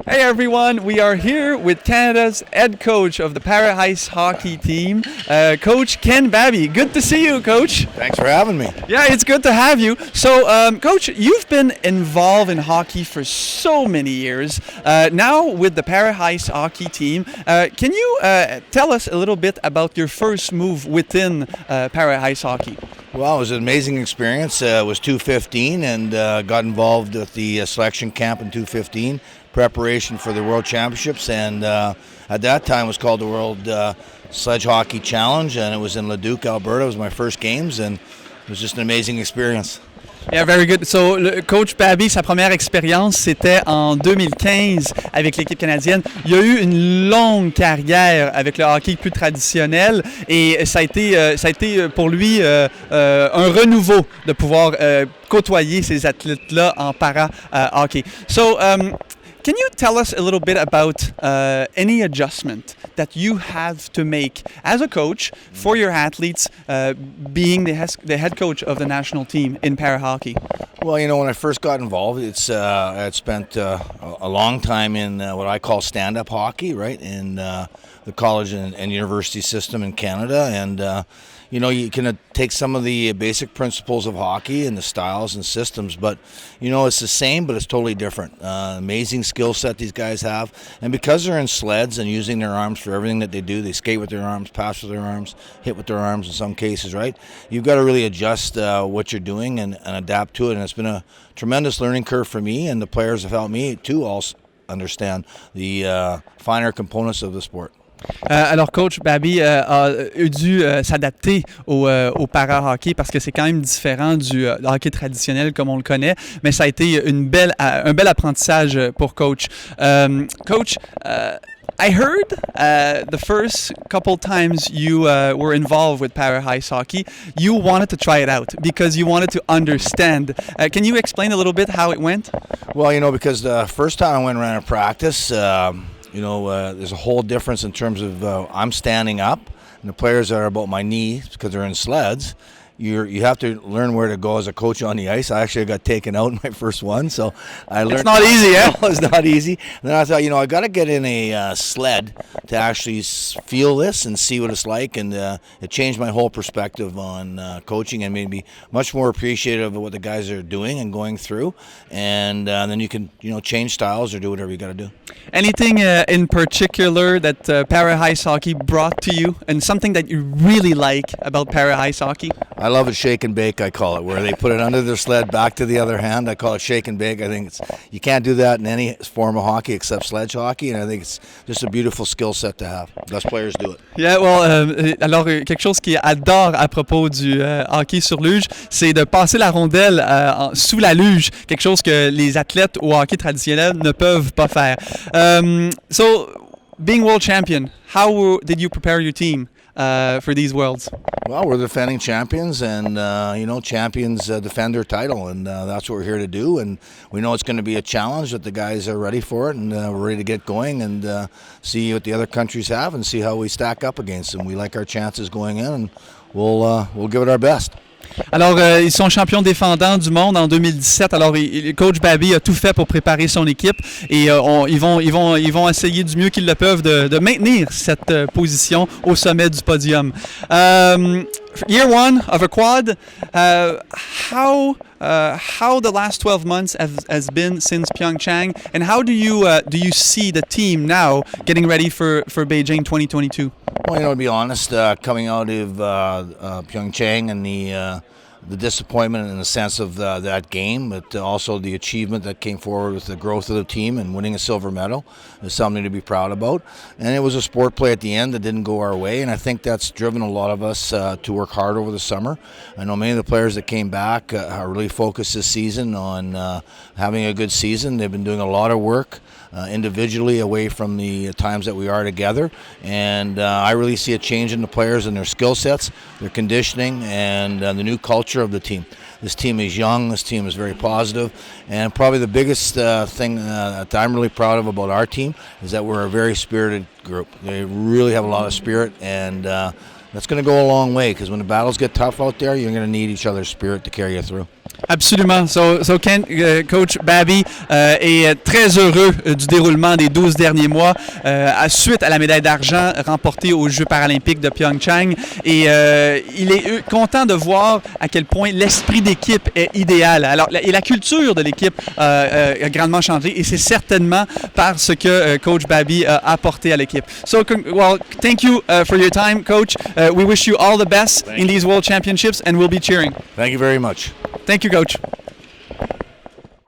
Hey everyone, we are here with Canada's head coach of the para ice hockey team, Coach Ken Babey. Good to see you, Coach. Thanks for having me. Yeah, it's good to have you. So, Coach, you've been involved in hockey for so many years. Now with the para ice hockey team, can you tell us a little bit about your first move within para ice hockey? Well, it was an amazing experience. It was 215 and got involved with the selection camp in 215, preparation for the World Championships, and at that time it was called the World Sledge Hockey Challenge, and it was in Leduc, Alberta. It was my first games, and it was just an amazing experience. Yeah, very good. So, Coach Babey, sa première expérience, c'était en 2015 avec l'équipe canadienne. Il a eu une longue carrière avec le hockey plus traditionnel et ça a été pour lui un renouveau de pouvoir côtoyer ces athlètes-là en para-hockey. So, can you tell us a little bit about any adjustment that you have to make as a coach for your athletes, being the head coach of the national team in para hockey? Well, you know, when I first got involved, I had spent a long time in what I call stand-up hockey, right, in the college and university system in Canada, and you know, you can take some of the basic principles of hockey and the styles and systems, but, you know, it's the same, but it's totally different. Amazing skill set these guys have. And because they're in sleds and using their arms for everything that they do, they skate with their arms, pass with their arms, hit with their arms in some cases, right? You've got to really adjust what you're doing and adapt to it. And it's been a tremendous learning curve for me, and the players have helped me to also understand the finer components of the sport. Alors, Coach Babey a dû s'adapter au para-hockey parce que c'est quand même différent du hockey traditionnel comme on le connaît, mais ça a été un bel apprentissage pour Coach. Coach, I heard the first couple times you were involved with para ice hockey, you wanted to try it out because you wanted to understand. Can you explain a little bit how it went? Well, you know, because the first time I went around a practice, you know, there's a whole difference in terms of I'm standing up, and the players are about my knees because they're in sleds. You have to learn where to go as a coach on the ice. I actually got taken out in my first one, so I learned. It's not easy, yeah? It's not easy. And then I thought, you know, I got to get in a sled to actually feel this and see what it's like, and it changed my whole perspective on coaching and made me much more appreciative of what the guys are doing and going through. And then you can, you know, change styles or do whatever you got to do. Anything in particular that para ice hockey brought to you, and something that you really like about para ice hockey? I love it shake and bake, I call it, where they put it under their sled, back to the other hand. I call it shake and bake. I think you can't do that in any form of hockey except sledge hockey, and I think it's just a beautiful skill set to have. Best players do it. Yeah, well, alors quelque chose qu'il adore à propos du hockey sur luge, c'est de passer la rondelle sous la luge, quelque chose que les athlètes au hockey traditionnel ne peuvent pas faire. So, being world champion, how did you prepare your team for these worlds? Well, we're the defending champions, and you know, champions defend their title, and that's what we're here to do. And we know it's going to be a challenge, that the guys are ready for it, and we're ready to get going and see what the other countries have and see how we stack up against them. We like our chances going in, and we'll give it our best. Alors, ils sont champions défendants du monde en 2017. Alors, le coach Babey a tout fait pour préparer son équipe et ils vont essayer du mieux qu'ils le peuvent de maintenir cette position au sommet du podium. Year one of a quad. How the last 12 months has been since Pyeongchang, and how do you see the team now getting ready for Beijing 2022? Well, you know, to be honest, coming out of Pyeongchang and the disappointment in the sense of that game, but also the achievement that came forward with the growth of the team and winning a silver medal is something to be proud about. And it was a sport play at the end that didn't go our way, and I think that's driven a lot of us to work hard over the summer. I know many of the players that came back are really focused this season on having a good season. They've been doing a lot of work individually away from the times that we are together, and I really see a change in the players and their skill sets, their conditioning, and the new culture of the team. This team is young, this team is very positive, and probably the biggest thing that I'm really proud of about our team is that we're a very spirited group. They really have a lot of spirit, and that's going to go a long way, because when the battles get tough out there, you're going to need each other's spirit to carry you through. Absolument. So Ken, Coach Babey est très heureux du déroulement des 12 derniers mois suite à la médaille d'argent remportée aux Jeux paralympiques de Pyeongchang. Et il est content de voir à quel point l'esprit d'équipe est idéal. Alors, et la culture de l'équipe a grandement changé. Et c'est certainement parce que Coach Babey a apporté à l'équipe. So, well, thank you for your time, Coach. We wish you all the best in these World Championships, and we'll be cheering. Thank you very much. Thank you, Coach.